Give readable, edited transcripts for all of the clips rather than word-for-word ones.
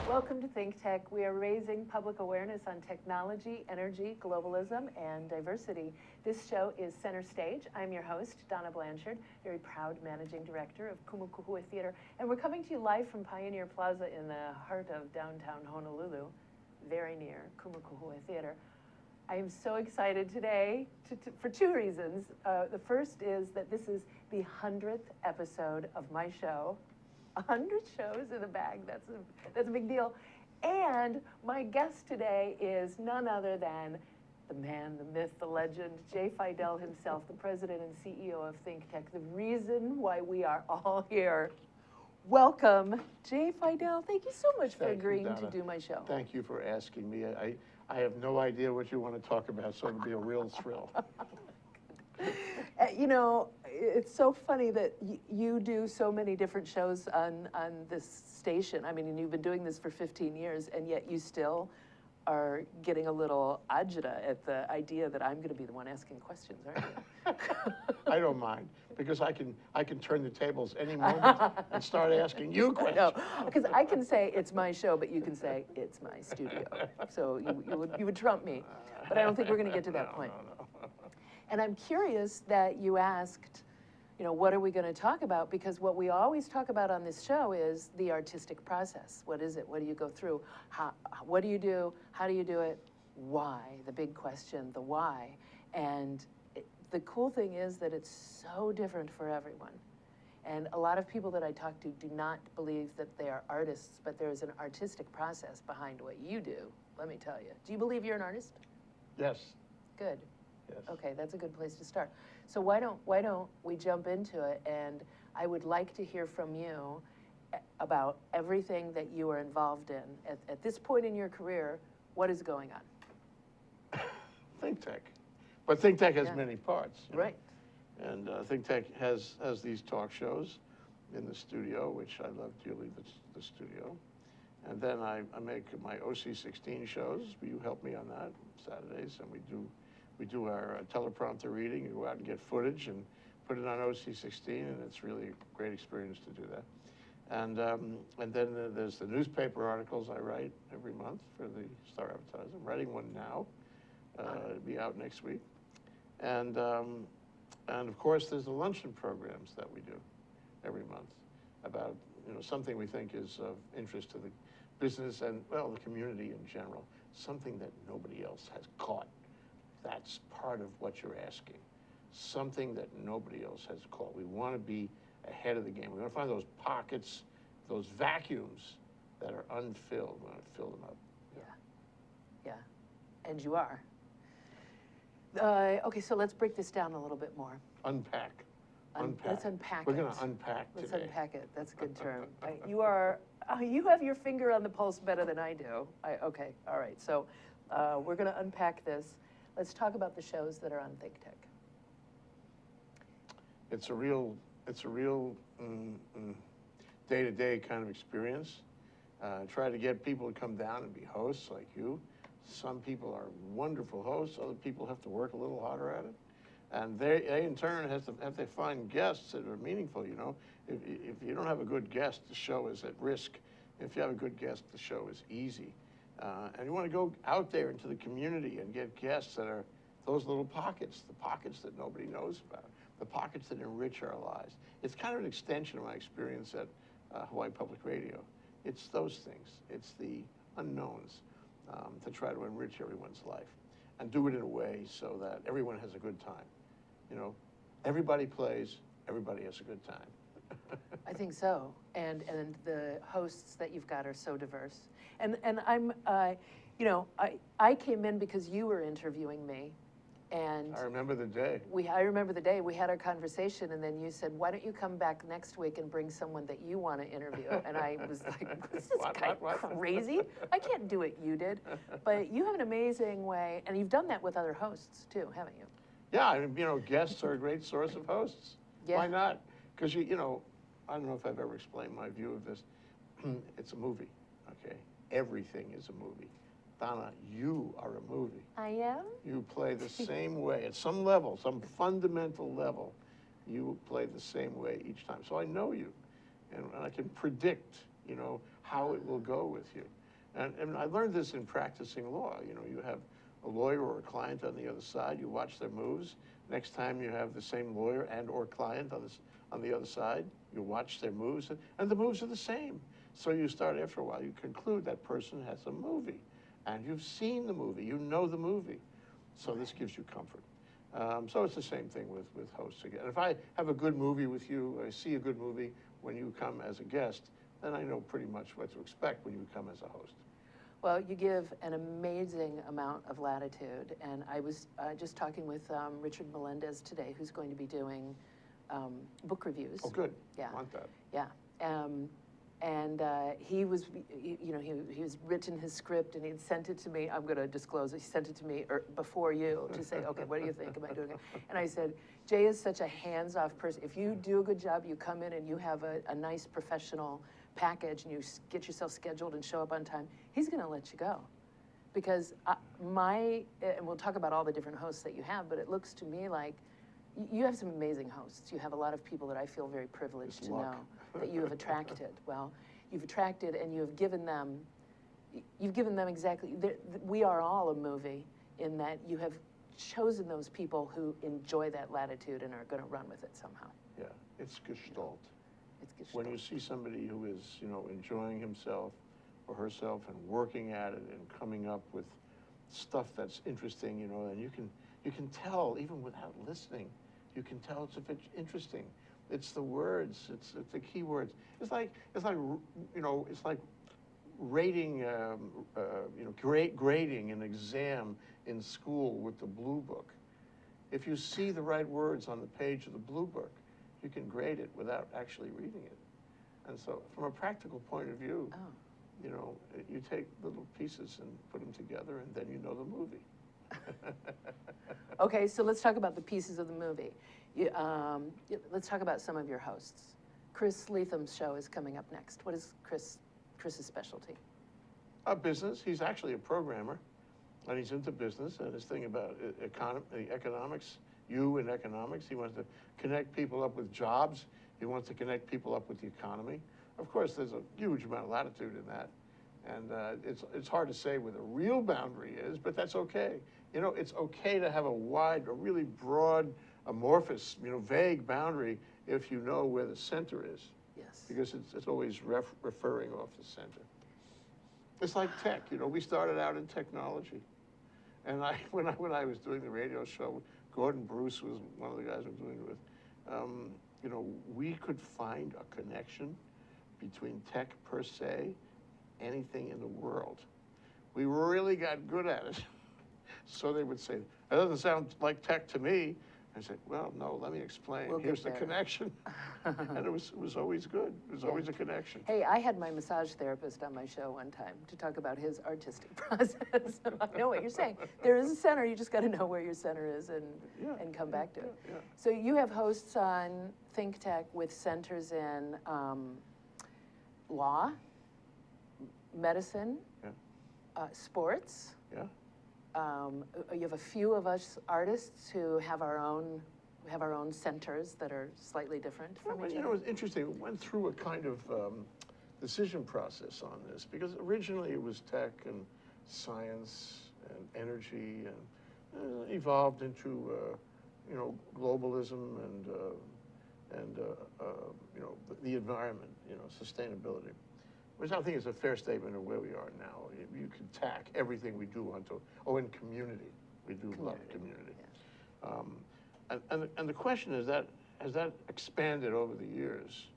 Welcome to ThinkTech. We are raising public awareness on technology, energy, globalism, and diversity. This show is Center Stage. I'm your host, Donna Blanchard, very proud managing director of Kumukuhua Theater, and we're coming to you live from Pioneer Plaza in the heart of downtown Honolulu, very near Kumukuhua Theater. I am so excited today for two reasons. The first is that this is the 100th episode of my show. 100 shows in the bag, that's a big deal. And my guest today is none other than the man, the myth, the legend, Jay Fidell himself, the president and CEO of ThinkTech, the reason why we are all here. Welcome, Jay Fidell. Thank you so much for agreeing to do my show. Thank you for asking me. I have no idea what you want to talk about, so it'll be a real thrill. You know, it's so funny that you do so many different shows on this station. I mean, and you've been doing this for 15 years, and yet you still are getting a little agita at the idea that I'm going to be the one asking questions, aren't you? I don't mind, because I can turn the tables any moment and start asking you questions. No, because I can say it's my show, but you can say it's my studio. So you would trump me, but I don't think we're going to get to that point. No. And I'm curious that you asked, you know, what are we going to talk about? Because what we always talk about on this show is the artistic process. What is it? What do you go through? What do you do? How do you do it? Why? The big question, the why. And the cool thing is that it's so different for everyone. And a lot of people that I talk to do not believe that they are artists, but there is an artistic process behind what you do, let me tell you. Do you believe you're an artist? Yes. Good. Yes. Okay, that's a good place to start. So why don't we jump into it, and I would like to hear from you about everything that you are involved in. At this point in your career, what is going on? ThinkTech. But ThinkTech has many parts. Right. And ThinkTech has these talk shows in the studio, which I love dearly, the studio. And then I make my OC16 shows. You help me on that Saturdays, and we do our teleprompter reading. You go out and get footage and put it on OC16, and it's really a great experience to do that. And then there's the newspaper articles I write every month for the Star Advertiser. I'm writing one now. It'll be out next week. And of course, there's the luncheon programs that we do every month about, you know, something we think is of interest to the business and, well, the community in general, something that nobody else has caught. That's part of what you're asking. Something that nobody else has caught. We want to be ahead of the game. We want to find those pockets, those vacuums that are unfilled. We want to fill them up. Yeah. And you are. Okay, so let's break this down a little bit more. Unpack. Let's unpack it. We're going to unpack today. Let's unpack it. That's a good term. You have your finger on the pulse better than I do. Okay, all right. So we're going to unpack this. Let's talk about the shows that are on ThinkTech. It's a real day-to-day kind of experience. Try to get people to come down and be hosts like you. Some people are wonderful hosts. Other people have to work a little harder at it. And they in turn have to find guests that are meaningful, you know. If you don't have a good guest, the show is at risk. If you have a good guest, the show is easy. And you want to go out there into the community and get guests that are those little pockets, the pockets that nobody knows about, the pockets that enrich our lives. It's kind of an extension of my experience at Hawaii Public Radio. It's those things. It's the unknowns to try to enrich everyone's life and do it in a way so that everyone has a good time. You know, everybody plays, everybody has a good time. I think so, and the hosts that you've got are so diverse. And I'm, you know, I came in because you were interviewing me, and I remember the day. I remember the day. We had our conversation, and then you said, "Why don't you come back next week and bring someone that you want to interview?" And I was like, "Is this guy crazy? I can't do what you did." But you have an amazing way, and you've done that with other hosts too, haven't you? Yeah, I mean, you know, guests are a great source of hosts. Yeah. Why not? Because you know, I don't know if I've ever explained my view of this. It's a movie, okay? Everything is a movie. Donna, you are a movie. I am? You play the same way. At some level, some fundamental level, you play the same way each time. So I know you, and I can predict, you know, how it will go with you. And I learned this in practicing law. You know, you have a lawyer or a client on the other side, you watch their moves. Next time you have the same lawyer and or client on the other side, you watch their moves, and the moves are the same. So you start, after a while, you conclude that person has a movie, and you've seen the movie, you know the movie. So this gives you comfort. So it's the same thing with hosts again. If I have a good movie with you, I see a good movie when you come as a guest, then I know pretty much what to expect when you come as a host. Well, you give an amazing amount of latitude, and I was just talking with Richard Melendez today, who's going to be doing book reviews. Oh, good. Yeah. I want that. Yeah. And he was, you know, he was written his script, and he had sent it to me. I'm going to disclose it. He sent it to me before you to say, okay, what do you think? Am I doing it? And I said, Jay is such a hands-off person. If you do a good job, you come in and you have a nice professional package, and you get yourself scheduled and show up on time, he's going to let you go. Because and we'll talk about all the different hosts that you have, but it looks to me like you have some amazing hosts. You have a lot of people that I feel very privileged to know that you have attracted. Well, you've attracted, and you've given them exactly, we are all a movie in that you have chosen those people who enjoy that latitude and are going to run with it somehow. Yeah, it's gestalt. It's gestalt. When you see somebody who is, you know, enjoying himself or herself and working at it and coming up with stuff that's interesting, you know, and you can tell even without listening, you can tell if it's interesting. It's the words, it's the key words. It's like you know, it's like rating, you know, grading an exam in school with the blue book. If you see the right words on the page of the blue book, you can grade it without actually reading it. And so from a practical point of view, you know, you take little pieces and put them together, and then you know the movie. Okay, so let's talk about the pieces of the movie. Let's talk about some of your hosts. Chris Letham's show is coming up next. What is Chris's specialty? Business. He's actually a programmer, and he's into business, and his thing about economics, you and economics. He wants to connect people up with jobs. He wants to connect people up with the economy. Of course, there's a huge amount of latitude in that, and it's hard to say where the real boundary is, but that's okay. You know, it's okay to have a wide, a really broad, amorphous, you know, vague boundary if you know where the center is. Yes. Because it's always referring off the center. It's like tech, you know, we started out in technology. And when I was doing the radio show, Gordon Bruce was one of the guys I was doing it with, you know, we could find a connection between tech per se, anything in the world. We really got good at it. So they would say, that doesn't sound like tech to me. I said, well, no, let me explain. Here's the connection. And it was always good. It was always a connection. Hey, I had my massage therapist on my show one time to talk about his artistic process. I know what you're saying. There is a center. You just got to know where your center is and come back to it. Yeah. So you have hosts on ThinkTech with centers in law, medicine, sports. Yeah. You have a few of us artists who have our own centers that are slightly different from each you know, other. it's interesting. We went through a kind of decision process on this because originally it was tech and science and energy and evolved into you know, globalism and you know, the environment, you know, sustainability. Which I think is a fair statement of where we are now. You can tack everything we do onto, in community. We do love community. Yeah. And the question is that, has that expanded over the years?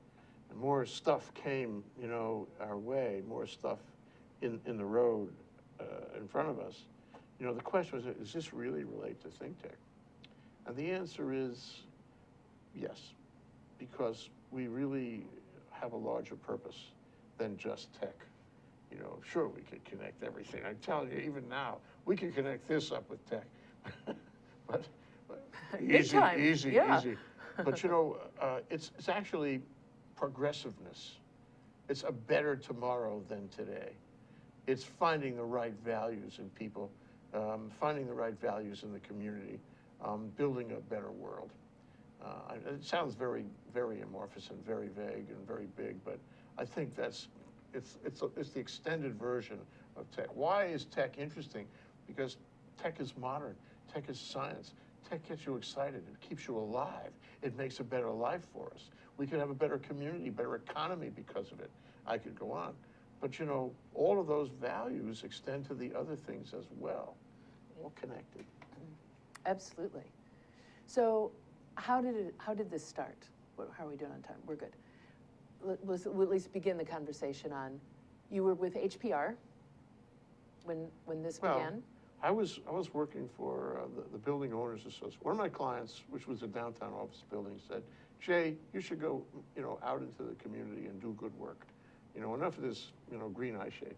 And more stuff came, you know, our way, more stuff in the road in front of us. You know, the question was, does this really relate to ThinkTech? And the answer is yes, because we really have a larger purpose than just tech. You know, sure, we could connect everything. I'm telling you, even now, we can connect this up with tech. but easy. But you know, it's actually progressiveness. It's a better tomorrow than today. It's finding the right values in people, finding the right values in the community, building a better world. It sounds very, very amorphous and very vague and very big, but I think it's the extended version of tech. Why is tech interesting? Because tech is modern, tech is science. Tech gets you excited, it keeps you alive. It makes a better life for us. We could have a better community, better economy because of it. I could go on. But you know, all of those values extend to the other things as well, all connected. Absolutely. So how did this start? How are we doing on time? We're good. We'll at least begin the conversation on, you were with HPR when this began? I was working for the Building Owners Association. One of my clients, which was a downtown office building, said, Jay, you should go, you know, out into the community and do good work. You know, enough of this, you know, green eye shade.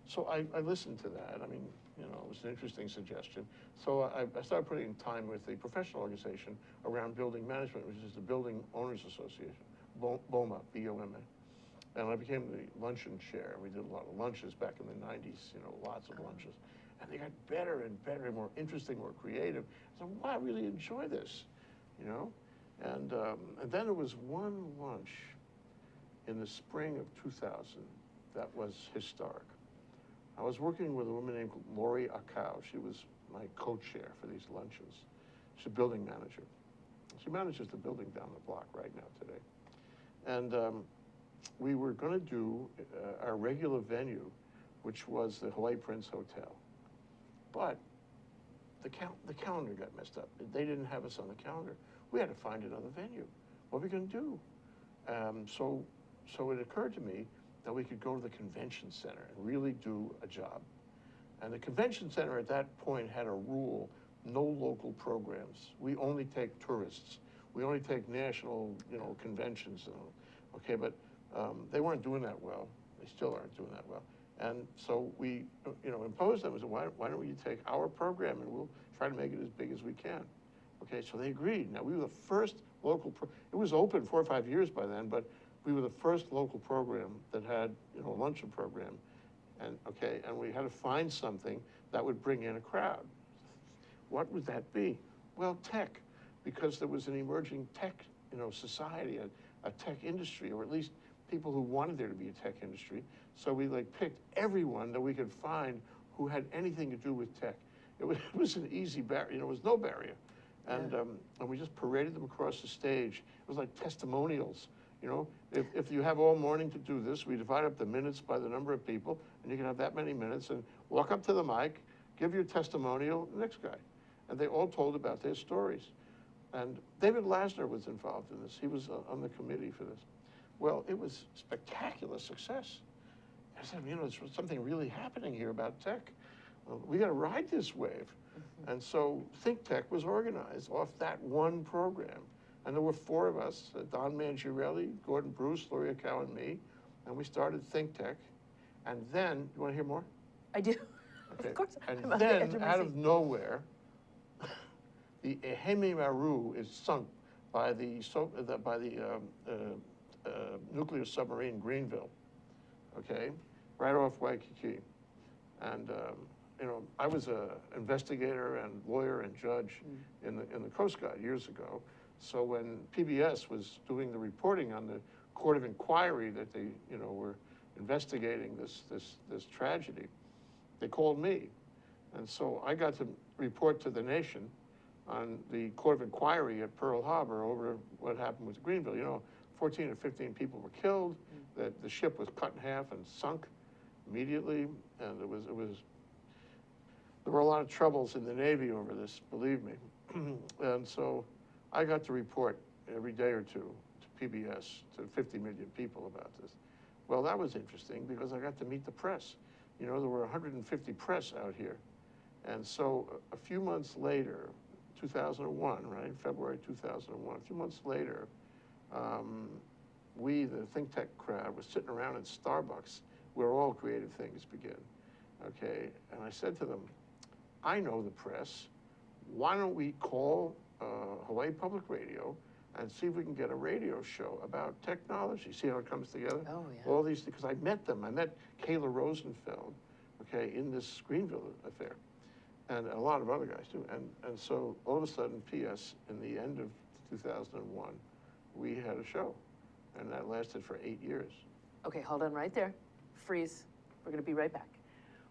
So I listened to that. I mean, you know, it was an interesting suggestion. So I started putting time with the professional organization around building management, which is the Building Owners Association, BOMA, B-O-M-A. And I became the luncheon chair. We did a lot of lunches back in the 90s, you know, lots of lunches. And they got better and better, more interesting, more creative. I said, wow, I really enjoy this, you know? And then there was one lunch in the spring of 2000 that was historic. I was working with a woman named Lori Akau. She was my co-chair for these luncheons. She's a building manager. She manages the building down the block right now today. And we were going to do our regular venue, which was the Hawaii Prince Hotel. But the calendar got messed up. They didn't have us on the calendar. We had to find another venue. What were we going to do? So it occurred to me that we could go to the convention center and really do a job. And the convention center at that point had a rule, no local programs. We only take tourists. We only take national, you know, conventions. Okay, but they weren't doing that well. They still aren't doing that well. And so we, you know, imposed them and said, why don't we take our program and we'll try to make it as big as we can. Okay, so they agreed. Now, we were the first local, it was open 4 or 5 years by then, but we were the first local program that had, you know, a luncheon program. And, okay, and we had to find something that would bring in a crowd. What would that be? Well, tech, because there was an emerging tech, you know, society, a tech industry, or at least people who wanted there to be a tech industry. So we like picked everyone that we could find who had anything to do with tech. It was an easy barrier, you know, it was no barrier. And, Yeah. And we just paraded them across the stage. It was like testimonials, you know. If you have all morning to do this, we divide up the minutes by the number of people, and you can have that many minutes, and walk up to the mic, give your testimonial, next guy. And they all told about their stories. And David Lasner was involved in this. He was on the committee for this. Well, it was spectacular success. I said, you know, there's something really happening here about tech. We got to ride this wave. Mm-hmm. And so ThinkTech was organized off that one program. And there were 4 of us, Don Mangiarelli, Gordon Bruce, Lori Akau, and me. And we started ThinkTech. And then, you want to hear more? I do. Okay. Of course. And then, out of nowhere, the Ehime Maru is sunk by the nuclear submarine Greenville, okay, right off Waikiki. And you know, I was an investigator and lawyer and judge in the Coast Guard years ago. So when PBS was doing the reporting on the court of inquiry that they, you know, were investigating this tragedy, they called me. And so I got to report to the nation on the court of inquiry at Pearl Harbor over what happened with Greenville. You know, 14 or 15 people were killed, that the ship was cut in half and sunk immediately, and there were a lot of troubles in the Navy over this, believe me. And so I got to report every day or two to PBS, to 50 million people about this. Well, that was interesting because I got to meet the press. You know, there were 150 press out here. And so a few months later, 2001, right, February 2001, a few months later, we, the ThinkTech crowd, was sitting around at Starbucks where all creative things begin, okay? And I said to them, I know the press. Why don't we call Hawaii Public Radio and see if we can get a radio show about technology, see how it comes together? Oh, yeah. All these, because I met them. I met Kayla Rosenfeld, okay, in this Greenville affair, and a lot of other guys too. And so all of a sudden, P.S., in the end of 2001, we had a show, and that lasted for 8 years. Okay, hold on right there. Freeze. We're going to be right back.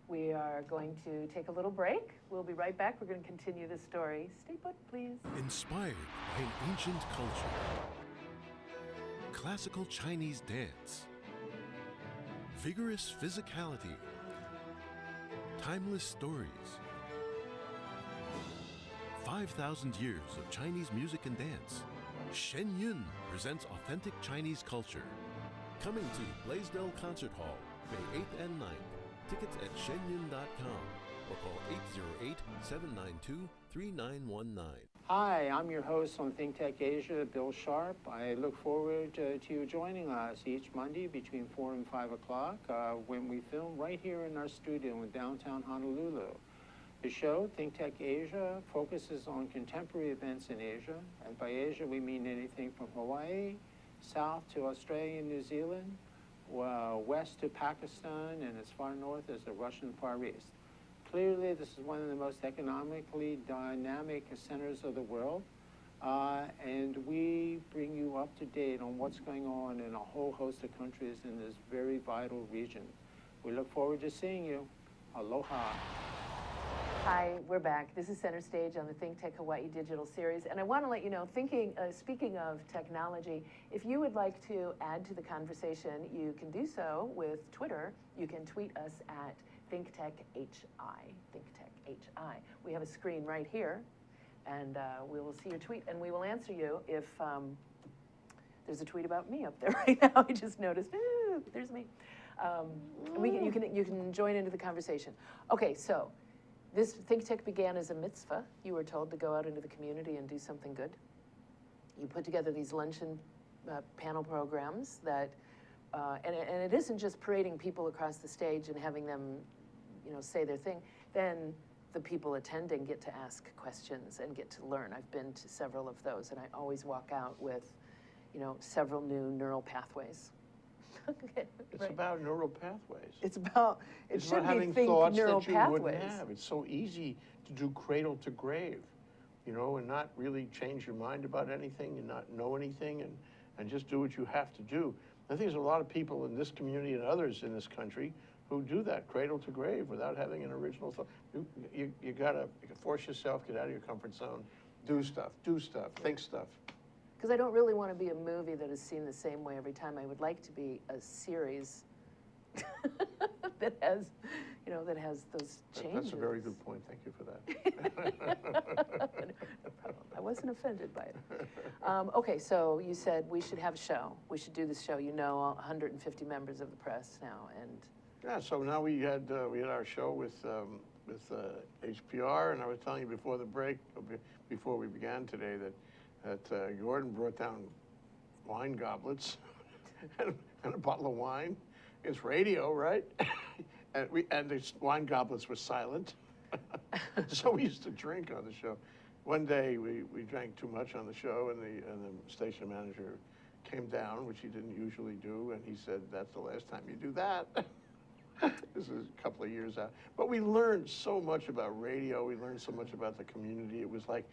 We are going to take a little break. We'll be right back. We're going to continue this story. Stay put, please. Inspired by an ancient culture, classical Chinese dance, vigorous physicality, timeless stories, 5,000 years of Chinese music and dance. Shen Yun presents authentic Chinese culture. Coming to Blaisdell Concert Hall, May 8th and 9th. Tickets at shenyun.com or call 808-792-3919. Hi, I'm your host on ThinkTech Asia, Bill Sharp. I look forward to you joining us each Monday between 4 and 5 o'clock when we film right here in our studio in downtown Honolulu. The show, ThinkTech Asia, focuses on contemporary events in Asia. And by Asia, we mean anything from Hawaii, south to Australia and New Zealand, west to Pakistan, and as far north as the Russian Far East. Clearly, this is one of the most economically dynamic centers of the world, and we bring you up to date on what's going on in a whole host of countries in this very vital region. We look forward to seeing you. Aloha. Hi, we're back. This is Center Stage on the ThinkTech Hawaii digital series, and I want to let you know, speaking of technology, if you would like to add to the conversation, you can do so with Twitter. You can tweet us at ThinkTechHI. ThinkTechHI. We have a screen right here, and we will see your tweet, and we will answer you if there's a tweet about me up there right now. I just noticed. Ooh, there's me. You can join into the conversation. Okay, so. This ThinkTech began as a mitzvah. You were told to go out into the community and do something good. You put together these luncheon panel programs that, and it isn't just parading people across the stage and having them, say their thing. Then the people attending get to ask questions and get to learn. I've been to several of those, and I always walk out with, several new neural pathways. It's right. about neural pathways. It's about, It's should about be having think thoughts neural that you pathways. wouldn't have. It's so easy to do cradle to grave, and not really change your mind about anything and not know anything and just do what you have to do. I think there's a lot of people in this community and others in this country who do that cradle to grave without having an original thought. You gotta force yourself, get out of your comfort zone, do stuff, think stuff. Because I don't really want to be a movie that is seen the same way every time. I would like to be a series that has, that has those changes. That's a very good point. Thank you for that. No problem. I wasn't offended by it. Okay, so you said we should have a show. We should do this show. 150 members of the press now, and yeah. So now we had our show with HPR, and I was telling you before the break, before we began today, that Gordon brought down wine goblets and a bottle of wine. It's radio, right? and the wine goblets were silent. So we used to drink on the show. One day we drank too much on the show, and the station manager came down, which he didn't usually do, and he said, "That's the last time you do that." This is a couple of years out. But we learned so much about radio. We learned so much about the community. It was like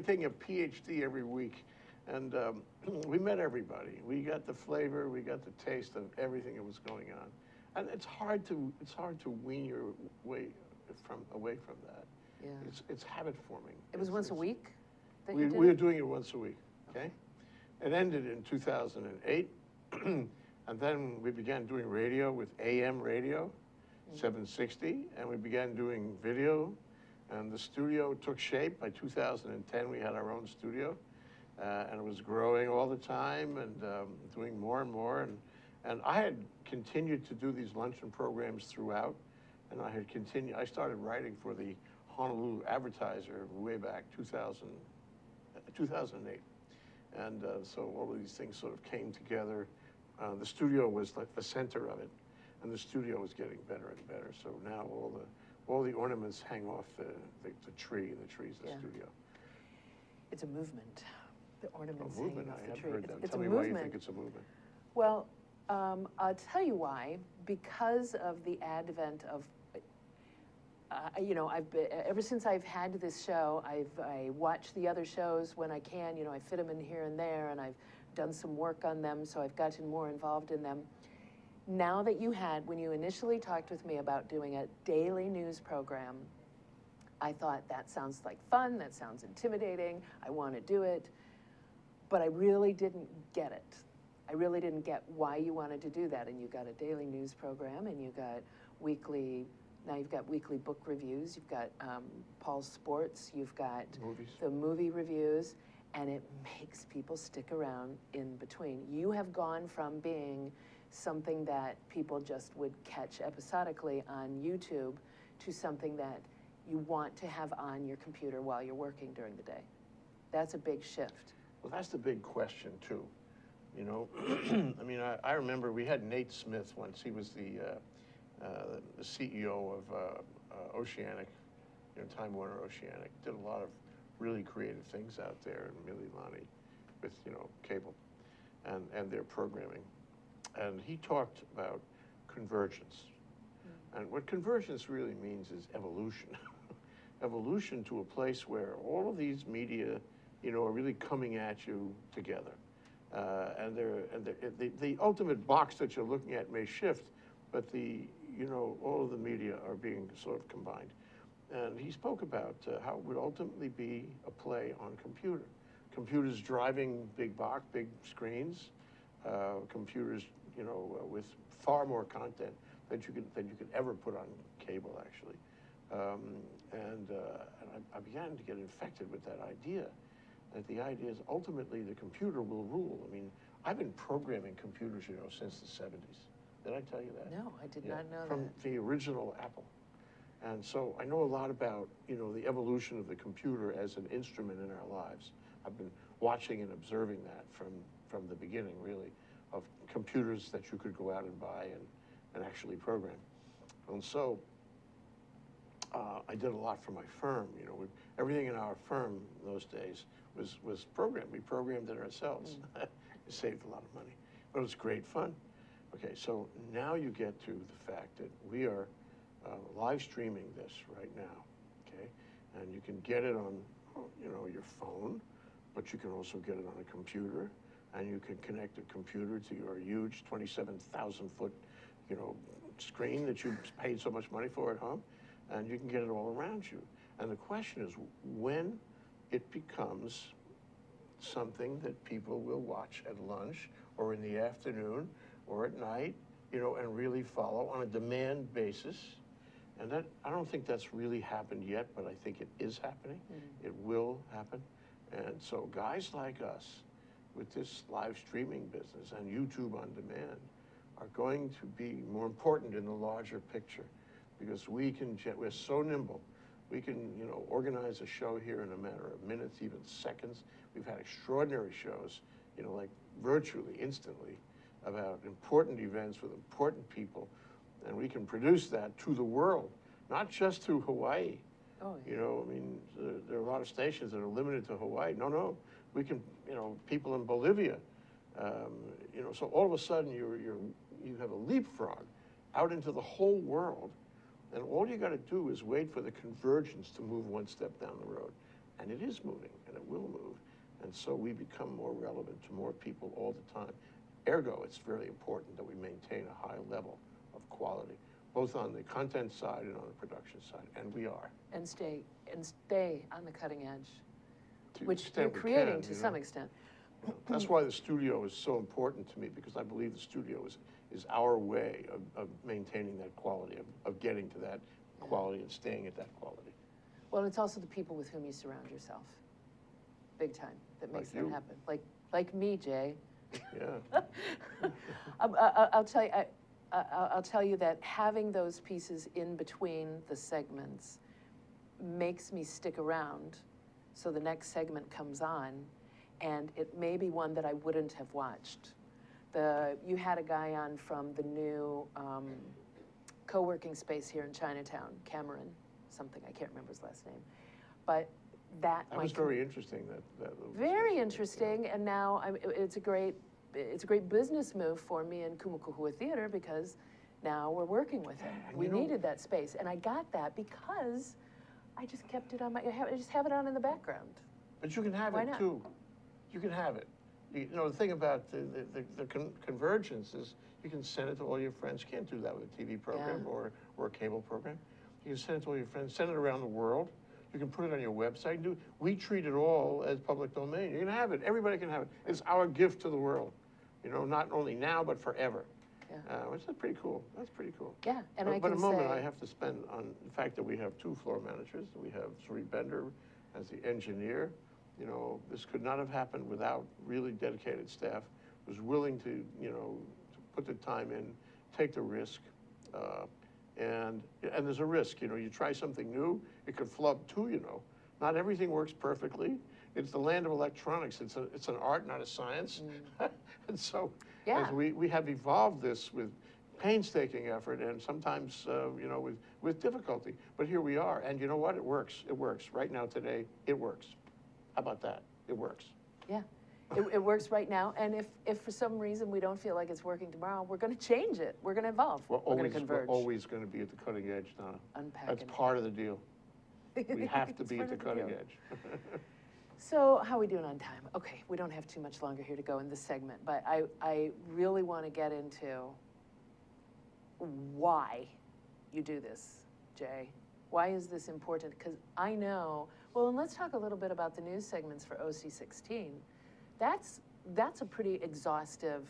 taking a PhD every week. And we met everybody. We got the flavor, we got the taste of everything that was going on. And it's hard to wean your way away from that. yeah. It's habit forming. It was once a week that you We did were it? doing it once a week, okay? It ended in 2008. And then we began doing radio with AM radio, 760, and we began doing video, and the studio took shape. By 2010, we had our own studio, and it was growing all the time and doing more and more. And I had continued to do these luncheon programs throughout, and I started writing for the Honolulu Advertiser way back 2008. And so all of these things sort of came together. The studio was like the center of it, and the studio was getting better and better. So now all the ornaments hang off the tree, and the tree's the studio. It's a movement. The ornaments A movement? hanging off I the haven't tree. heard that. It's Tell a me movement. why you think it's a movement. Well, I'll tell you why. Because of the advent of, I've been, ever since I've had this show, I watch the other shows when I can. I fit them in here and there, and I've done some work on them, so I've gotten more involved in them. Now that when you initially talked with me about doing a daily news program, I thought that sounds like fun, that sounds intimidating, I want to do it, but I really didn't get it. I really didn't get why you wanted to do that. And you got a daily news program, and you got now you've got weekly book reviews, you've got Paul's Sports, you've got Movies. the movie reviews, and it makes people stick around in between. You have gone from being something that people just would catch episodically on YouTube to something that you want to have on your computer while you're working during the day. That's a big shift. Well, that's the big question, too. You know, I mean, I remember we had Nate Smith once. He was the CEO of Oceanic, you know, Time Warner Oceanic. Did a lot of really creative things out there in Mililani with, you know, cable and their programming. And he talked about convergence. And what convergence really means is evolution. Evolution to a place where all of these media, you know, are really coming at you together. And the ultimate box that you're looking at may shift, but all of the media are being sort of combined. And he spoke about how it would ultimately be a play on computer. Computers driving big screens, computers, you know, with far more content than you could ever put on cable, actually. And I began to get infected with that idea. That the idea is ultimately the computer will rule. I mean, I've been programming computers, you know, since the 70s. Did I tell you that? No, I did not know From that. the original Apple. And so I know a lot about, you know, the evolution of the computer as an instrument in our lives. I've been watching and observing that from the beginning, really, of computers that you could go out and buy and actually program. And so I did a lot for my firm. You know, everything in our firm in those days was programmed. We programmed it ourselves. It saved a lot of money, but it was great fun. Okay, so now you get to the fact that we are live streaming this right now, okay? And you can get it on, you know, your phone, but you can also get it on a computer, and you can connect a computer to your huge 27,000-foot, you know, screen that you paid so much money for at home, and you can get it all around you. And the question is, when it becomes something that people will watch at lunch or in the afternoon or at night, you know, and really follow on a demand basis. And that, I don't think that's really happened yet, but I think it is happening. It will happen. And so guys like us with this live streaming business and YouTube on demand are going to be more important in the larger picture, because we're so nimble. We can, you know, organize a show here in a matter of minutes, even seconds. We've had extraordinary shows, you know, like virtually instantly, about important events with important people, and we can produce that to the world, not just to Hawaii. Oh, yeah. You know, I mean, there are a lot of stations that are limited to Hawaii. No, we can, you know, people in Bolivia, you know, so all of a sudden you have a leapfrog out into the whole world, and all you got to do is wait for the convergence to move one step down the road, and it is moving, and it will move, and so we become more relevant to more people all the time. Ergo, it's very important that we maintain a high level of quality, both on the content side and on the production side, and we are. And stay on the cutting edge, To the which extent you're we creating can, to you know. some extent. That's why the studio is so important to me, because I believe the studio is our way of maintaining that quality, of getting to that quality and staying at that quality. Well, it's also the people with whom you surround yourself, big time, that makes Like that you. happen. Like me, Jay. Yeah. I'll tell you that having those pieces in between the segments makes me stick around, so the next segment comes on, and it may be one that I wouldn't have watched. You had a guy on from the new co-working space here in Chinatown, Cameron, something, I can't remember his last name, but that was very interesting. That very interesting, and now it's a great business move for me in Kumukuhua Theater, because now we're working with him. We needed that space, and I got that because I just kept it on I just have it on in the background. But you can have Why it not? too. You can have it. You know, the thing about the convergence is you can send it to all your friends. You can't do that with a TV program or a cable program. You can send it to all your friends, send it around the world. You can put it on your website. We treat it all as public domain. You can have it. Everybody can have it. It's our gift to the world. You know, not only now, but forever. Yeah. Which is pretty cool. That's pretty cool. Yeah, and but a moment I have to spend on the fact that we have 2 floor managers. We have Sri Bender as the engineer. You know, this could not have happened without really dedicated staff who's willing to, you know, to put the time in, take the risk. And there's a risk, you know, you try something new, it could flub too, you know. Not everything works perfectly. It's the land of electronics. It's an art, not a science. And so as we have evolved this with painstaking effort and sometimes, you know, with difficulty. But here we are, and you know what? It works. It works. Right now, today, it works. How about that? It works. Yeah. It works right now, and if for some reason we don't feel like it's working tomorrow, we're going to change it. We're going to evolve. We're going to converge. We're always going to be at the cutting edge, Donna. Unpack That's part of the deal. We have to be at the cutting edge. So how are we doing on time? Okay, we don't have too much longer here to go in this segment, but I really want to get into why you do this, Jay. Why is this important? Because I know, well, and let's talk a little bit about the news segments for OC16. That's a pretty exhaustive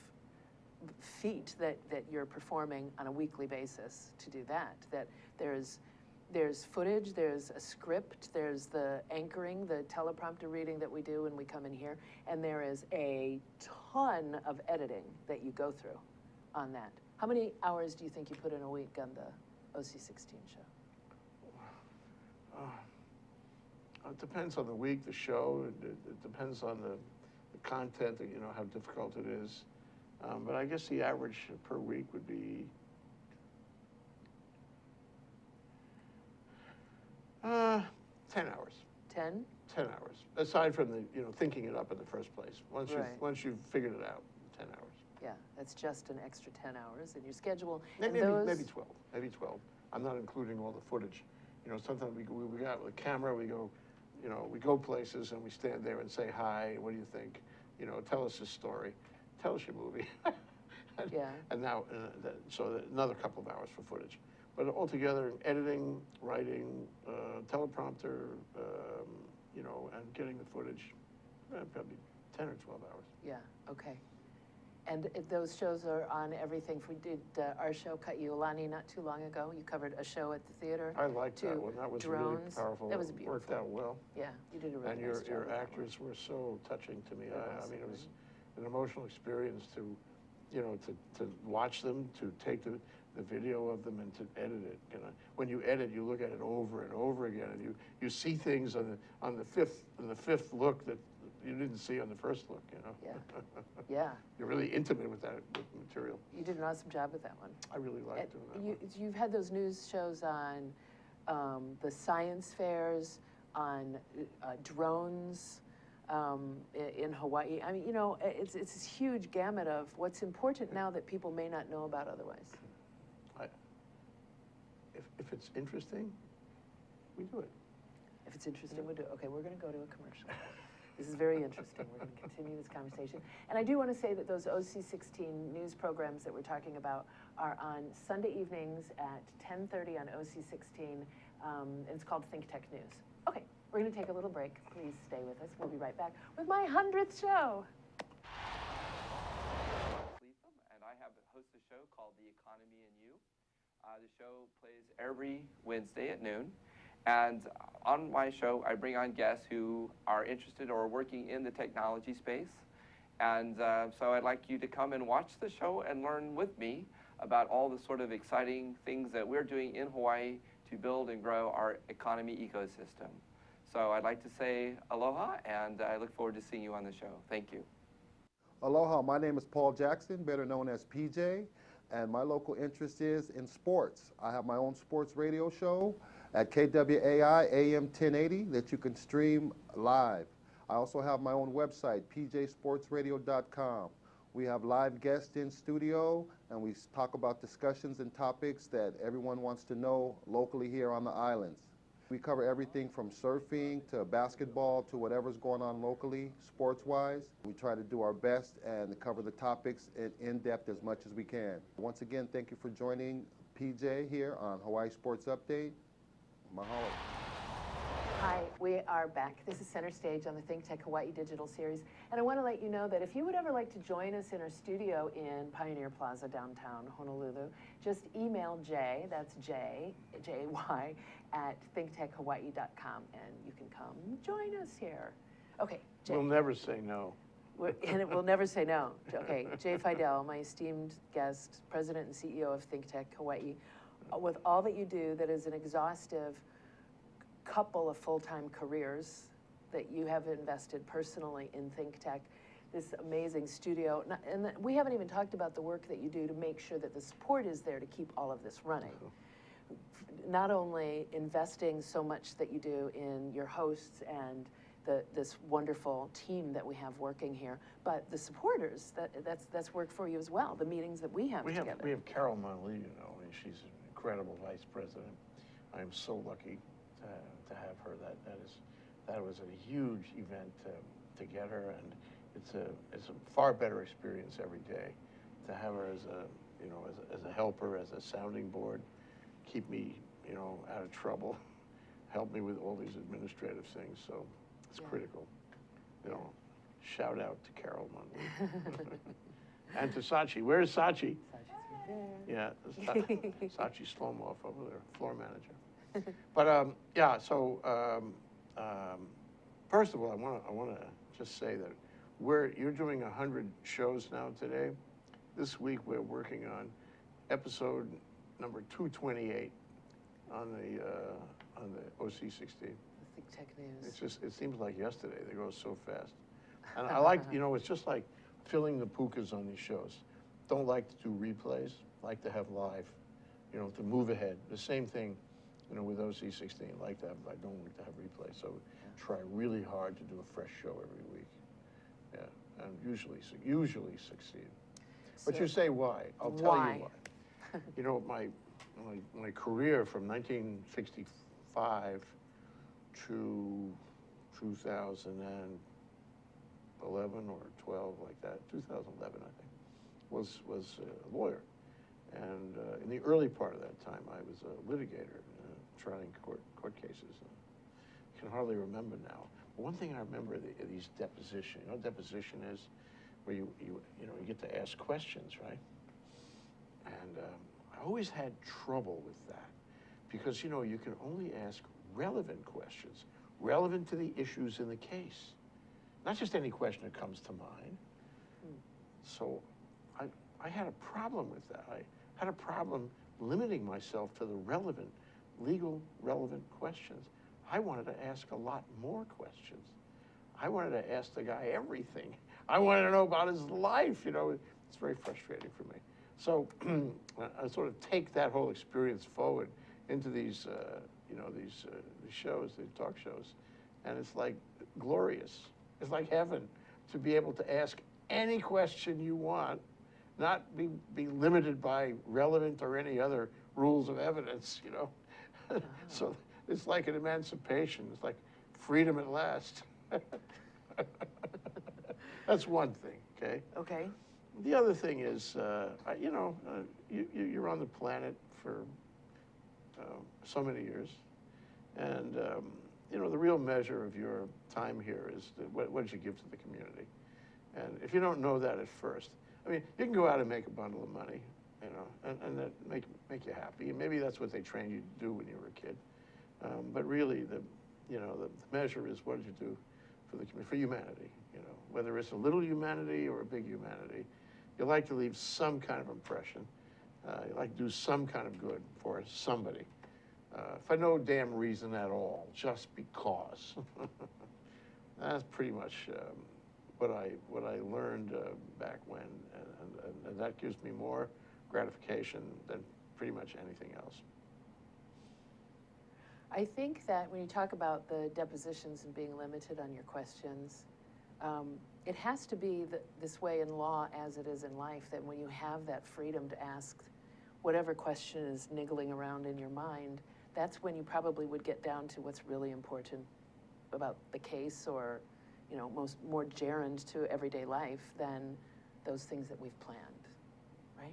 feat that you're performing on a weekly basis to do that. That there's footage, there's a script, there's the anchoring, the teleprompter reading that we do when we come in here, and there is a ton of editing that you go through on that. How many hours do you think you put in a week on the OC16 show? It depends on the week, the show. It depends on the content, you know, how difficult it is. But I guess the average per week would be 10 hours. 10? 10 hours. Aside from the, you know, thinking it up in the first place. Once you've figured it out, 10 hours. Yeah, that's just an extra 10 hours in your schedule. Maybe 12. Maybe 12. I'm not including all the footage. You know, sometimes we got with a camera, we go, you know, we go places and we stand there and say, hi, what do you think? You know, tell us a story. Tell us your movie. And now, so another couple of hours for footage. But altogether, editing, writing, teleprompter, you know, and getting the footage, probably 10 or 12 hours. Yeah, okay. And those shows are on everything. We did our show, Kaiulani, not too long ago. You covered a show at the theater. I liked that one. That was drones. Really powerful. That was beautiful. Worked out well. Yeah, you did a really nice job. And your actors were so touching to me. I mean, it was an emotional experience to, you know, to watch them, to take the video of them and to edit it. You know, when you edit, you look at it over and over again, and you see things on the fifth look that you didn't see on the first look. You know. Yeah. Yeah. You're really intimate with that material. You did an awesome job with that one. I really liked doing that. You've had those news shows on the science fairs, on drones. In Hawaii. I mean, you know, it's this huge gamut of what's important now that people may not know about otherwise. If it's interesting, we do it. If it's interesting, we do it. Okay, we're going to go to a commercial. This is very interesting. We're going to continue this conversation. And I do want to say that those OC16 news programs that we're talking about are on Sunday evenings at 10:30 on OC16. It's called ThinkTech News. Okay. We're going to take a little break. Please stay with us. We'll be right back with my 100th show. And I host a show called The Economy and You. The show plays every Wednesday at noon. And on my show, I bring on guests who are interested or working in the technology space. And so I'd like you to come and watch the show and learn with me about all the sort of exciting things that we're doing in Hawaii to build and grow our economy ecosystem. So I'd like to say aloha, and I look forward to seeing you on the show. Thank you. Aloha, my name is Paul Jackson, better known as PJ, and my local interest is in sports. I have my own sports radio show at KWAI AM 1080 that you can stream live. I also have my own website, pjsportsradio.com. We have live guests in studio, and we talk about discussions and topics that everyone wants to know locally here on the islands. We cover everything from surfing to basketball to whatever's going on locally, sports-wise. We try to do our best and cover the topics in depth as much as we can. Once again, thank you for joining PJ here on Hawaii Sports Update. Mahalo. Hi, we are back. This is Center Stage on the ThinkTech Hawaii digital series. And I want to let you know that if you would ever like to join us in our studio in Pioneer Plaza, downtown Honolulu, just email Jay, that's Jay, J-A-Y, at thinktechhawaii.com, and you can come join us here. Okay, Jay. We'll never say no. And it will never say no. Okay, Jay Fidell, my esteemed guest, president and CEO of ThinkTech Hawaii, with all that you do, that is an exhaustive couple of full-time careers that you have invested personally in ThinkTech, this amazing studio. And we haven't even talked about the work that you do to make sure that the support is there to keep all of this running. Not only investing so much that you do in your hosts and this wonderful team that we have working here, but the supporters, that's work for you as well, the meetings that we have together. We have Carol Monley, you know, and she's an incredible vice president. I am so lucky to have her. That was a huge event to get her, and it's a far better experience every day to have her as a helper, as a sounding board, keep me out of trouble, help me with all these administrative things. So it's critical. Shout out to Carol Monley. And to Sachi. Where's Sachi? Sachi's right there. Yeah, Sachi Slomoff over there, floor manager. But yeah, so first of all, I want to just say that you're doing 100 shows now today. This week we're working on episode number 228 on the OC16. ThinkTech News. It seems like yesterday. They go so fast. And I like, it's just like filling the pukas on these shows. Don't like to do replays. Like to have live, to move ahead. The same thing. With OC16, I don't like to have replays, so try really hard to do a fresh show every week. Yeah, and usually succeed. But you say why? I'll tell you why. My career from 1965 to 2011 or 12, like that, 2011, I think, was a lawyer. And in the early part of that time, I was a litigator, trying court cases. I can hardly remember now. But one thing I remember are these depositions. Deposition is where you get to ask questions, right? And I always had trouble with that because you can only ask relevant questions, relevant to the issues in the case, not just any question that comes to mind. So I had a problem with that. I had a problem limiting myself to the legal relevant questions. I wanted to ask a lot more questions. I wanted to ask the guy everything. I wanted to know about his life, It's very frustrating for me. So I sort of take that whole experience forward into these, these shows, these talk shows, and it's like glorious. It's like heaven to be able to ask any question you want, not be limited by relevant or any other rules of evidence, So it's like an emancipation. It's like freedom at last. That's one thing, okay? Okay. The other thing is, you're on the planet for so many years, and the real measure of your time here is what did you give to the community? And if you don't know that at first, you can go out and make a bundle of money, and that make you happy. And maybe that's what they trained you to do when you were a kid. But really, the measure is what did you do for humanity? Whether it's a little humanity or a big humanity, you like to leave some kind of impression. You like to do some kind of good for somebody, for no damn reason at all, just because. That's pretty much what I learned back when, and that gives me more gratification than pretty much anything else. I think that when you talk about the depositions and being limited on your questions, it has to be this way in law as it is in life, that when you have that freedom to ask whatever question is niggling around in your mind, that's when you probably would get down to what's really important about the case, or, you know, more gerund to everyday life than those things that we've planned, right?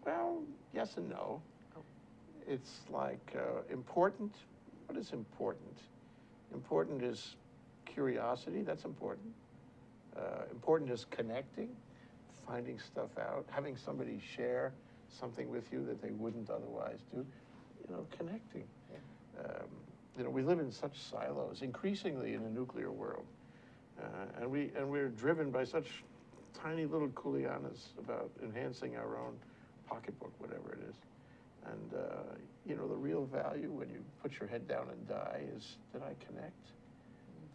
Well, yes and no. Oh. It's like important. What is important? Important is curiosity. That's important. Important is connecting, finding stuff out, having somebody share something with you that they wouldn't otherwise do. You know, connecting. Yeah. You know, we live in such silos, increasingly in a nuclear world, and we're driven by such tiny little kuleanas about enhancing our own pocketbook, whatever it is. And you know, the real value when you put your head down and die is, did I connect?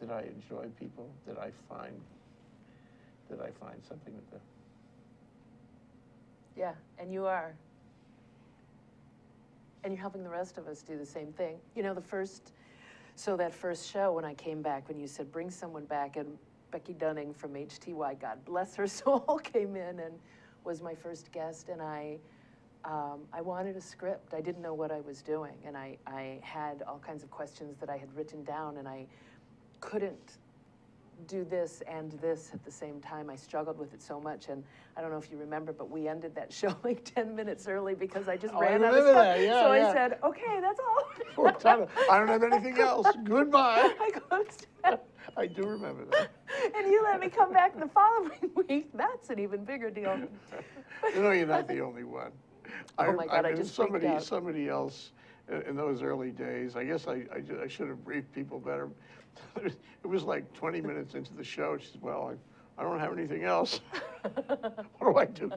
Did I enjoy people? Did I find something with them? Yeah, and you are. And you're helping the rest of us do the same thing. You know, that first show when I came back, when you said, bring someone back, and Becky Dunning from HTY, God bless her soul, came in and was my first guest, and I wanted a script. I didn't know what I was doing, and I had all kinds of questions that I had written down, and I couldn't do this and this at the same time. I struggled with it so much, and I don't know if you remember, but we ended that show like 10 minutes early because I just ran out of stuff. That. Yeah, so yeah. I said, okay, that's all. Poor Donna, I don't have anything else. Goodbye. I closed it. I do remember that. And you let me come back the following week. That's an even bigger deal. You know, you're not the only one. Oh my God, I mean, just freaked out. somebody else in those early days, I guess I should have briefed people better. It was like 20 minutes into the show. She said, well, I don't have anything else. What do I do?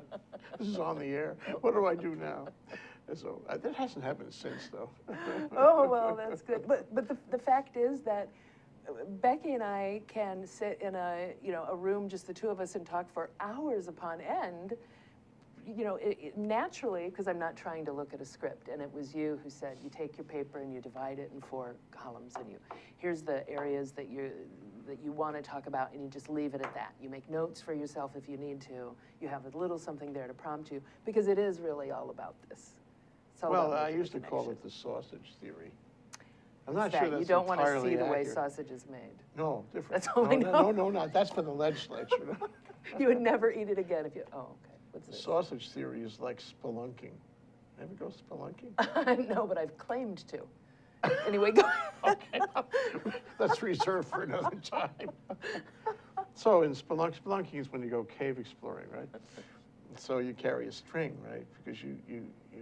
This is on the air. What do I do now? And so that hasn't happened since, though. Oh, well, that's good. But the fact is that Becky and I can sit in a room, just the two of us, and talk for hours upon end, you know, naturally, because I'm not trying to look at a script. And it was you who said, you take your paper and you divide it in 4 columns, and here's the areas that you want to talk about, and you just leave it at that. You make notes for yourself if you need to. You have a little something there to prompt you, because it is really all about this. Well, I used to call it the sausage theory. I'm not that sure that's you don't want to entirely see the way accurate. sausage is made. No, different. That's all I know. No, not. That's for the legislature. You would never eat it again if you. Oh, okay. What's The this? sausage theory is like spelunking. Ever go spelunking? No, but I've claimed to. Anyway, go. Okay, that's reserved for another time. So in spelunking is when you go cave exploring, right? So you carry a string, right? Because you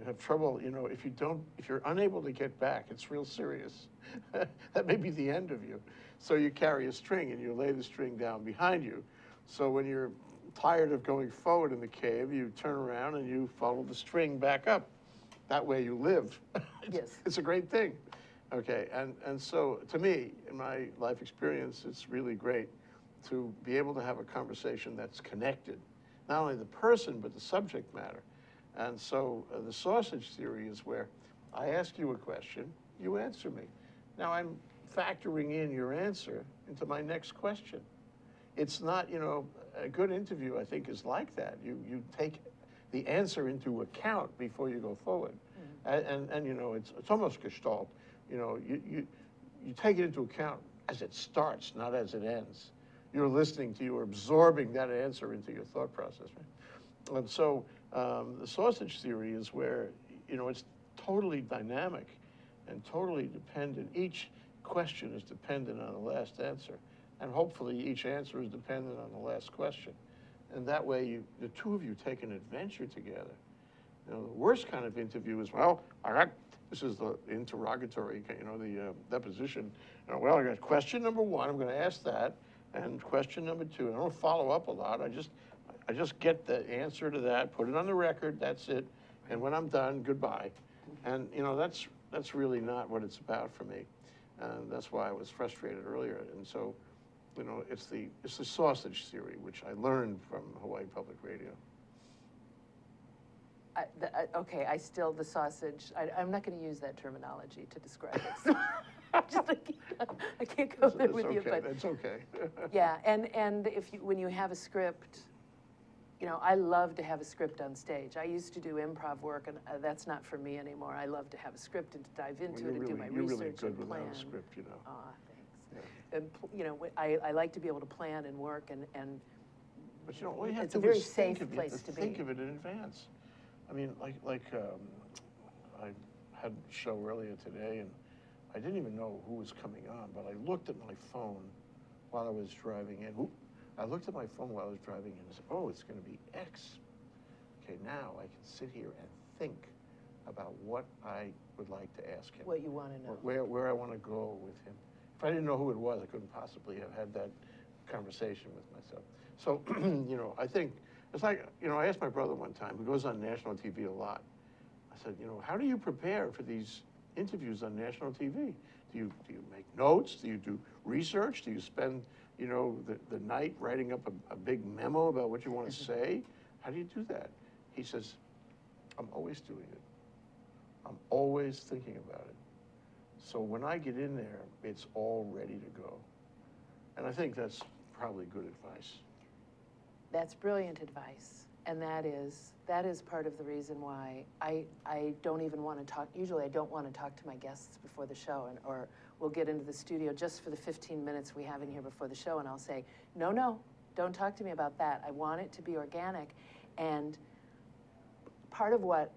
have trouble, you know, if you're unable to get back, it's real serious. That may be the end of you. So you carry a string and you lay the string down behind you. So when you're tired of going forward in the cave, you turn around and you follow the string back up. That way you live. Yes. It's a great thing. Okay, and so to me, in my life experience, it's really great to be able to have a conversation that's connected. Not only the person, but the subject matter. And so the sausage theory is where I ask you a question, you answer me. Now I'm factoring in your answer into my next question. It's not, you know, a good interview, I think, is like that. You take the answer into account before you go forward. Mm-hmm. And you know, it's almost gestalt. You know, you take it into account as it starts, not as it ends. You're listening to, you're absorbing that answer into your thought process, right? And so the sausage theory is where, you know, it's totally dynamic and totally dependent. Each question is dependent on the last answer. And hopefully each answer is dependent on the last question. And that way, the two of you take an adventure together. You know, the worst kind of interview is, well, this is the interrogatory, you know, the deposition. You know, well, I got question number 1, I'm going to ask that, and question number 2. I don't follow up a lot. I just get the answer to that, put it on the record, that's it. And when I'm done, goodbye. And you know, that's really not what it's about for me. And that's why I was frustrated earlier. And so, you know, it's the sausage theory, which I learned from Hawaii Public Radio. Okay, the sausage, I'm not going to use that terminology to describe it. So I can't go there with you, but That's okay. yeah, and when you have a script, you know, I love to have a script on stage. I used to do improv work, and that's not for me anymore. I love to have a script and to dive into it and do my you're research really good and plan. without a script, you know. Aw, thanks. Yeah. And, you know, I like to be able to plan and work, and But you know, all you have it's to a do very is think safe of it, place to to think be. of it in advance. I mean, I had a show earlier today, and I didn't even know who was coming on, but I looked at my phone while I was driving in. I looked at my phone while I was driving in and said, oh, it's going to be X. Okay, now I can sit here and think about what I would like to ask him. What you want to know. Or where I want to go with him. If I didn't know who it was, I couldn't possibly have had that conversation with myself. So, you know, I think, it's like, you know, I asked my brother one time, who goes on national TV a lot. I said, you know, how do you prepare for these interviews on national TV? Do you make notes? Do you do research? Do you spend, you know, the night writing up a big memo about what you want to say? How do you do that? He says, I'm always doing it. I'm always thinking about it. So when I get in there, it's all ready to go. And I think that's probably good advice. That's brilliant advice, and that is part of the reason why I don't even want to talk. Usually I don't want to talk to my guests before the show, or we'll get into the studio just for the 15 minutes we have in here before the show, and I'll say, no, don't talk to me about that. I want it to be organic. And part of what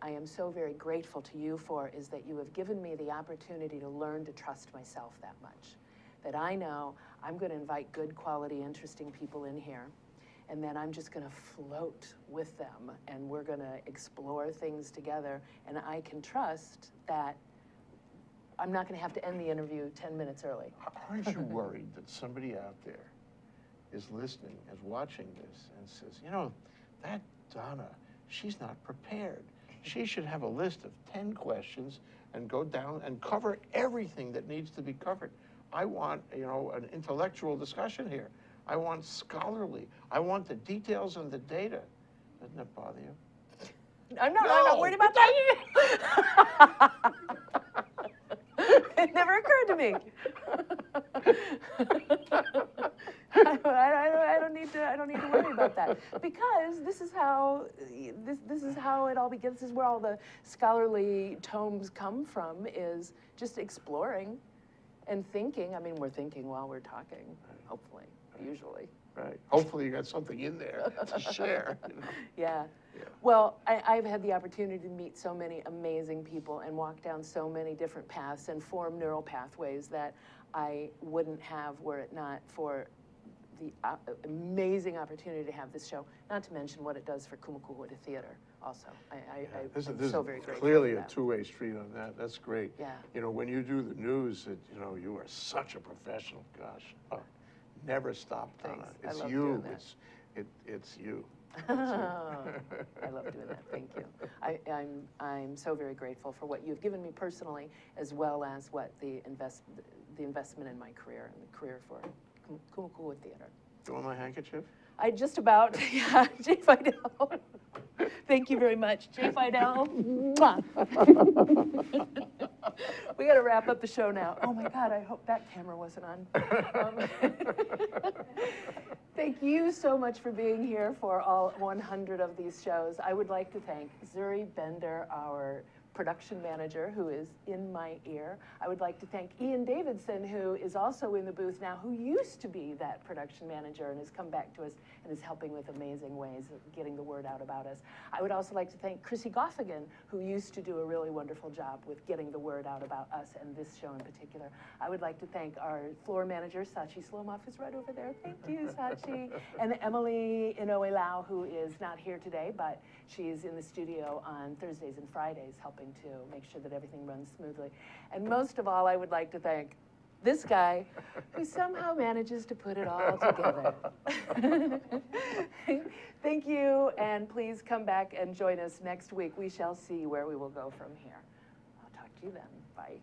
I am so very grateful to you for is that you have given me the opportunity to learn to trust myself that much. That I know I'm going to invite good quality, interesting people in here, and then I'm just going to float with them, and we're going to explore things together, and I can trust that I'm not going to have to end the interview 10 minutes early. Aren't you worried that somebody out there is listening, is watching this, and says, you know, that Donna, she's not prepared. She should have a list of 10 questions and go down and cover everything that needs to be covered. I want, you know, an intellectual discussion here. I want scholarly. I want the details and the data. Doesn't that bother you? I'm not worried about that. It never occurred to me. I don't need to worry about that, because this is how it all begins. This is where all the scholarly tomes come from, is just exploring and thinking. I mean, we're thinking while we're talking, hopefully, usually. Right. Hopefully you got something in there to share. You know? Yeah. Yeah. Well, I've had the opportunity to meet so many amazing people and walk down so many different paths and form neural pathways that I wouldn't have were it not for the amazing opportunity to have this show, not to mention what it does for Kumakuwa Theater also. I'm so very grateful clearly for a that. two-way street on that. That's great. Yeah. You know, when you do the news, you know, you are such a professional. Gosh, never stop, Donna. Thanks. It's I love you. doing that. It's you. I love doing that. Thank you. I'm so very grateful for what you've given me personally, as well as what the investment in my career and the career for Kumakuwa Theater. Do you want my handkerchief? I just about, yeah, Jay Fidell. Thank you very much, Jay Fidell. Mwah. We got to wrap up the show now. Oh my God, I hope that camera wasn't on. Thank you so much for being here for all 100 of these shows. I would like to thank Zuri Bender, our production manager, who is in my ear. I would like to thank Ian Davidson, who is also in the booth now, who used to be that production manager and has come back to us and is helping with amazing ways of getting the word out about us. I would also like to thank Chrissy Goffigan, who used to do a really wonderful job with getting the word out about us and this show in particular. I would like to thank our floor manager, Sachi Slomov, who's right over there. Thank you, Sachi. And Emily Inoue Lau, who is not here today, but she's in the studio on Thursdays and Fridays helping to make sure that everything runs smoothly. And most of all, I would like to thank this guy who somehow manages to put it all together. Thank you, and please come back and join us next week. We shall see where we will go from here. I'll talk to you then. Bye.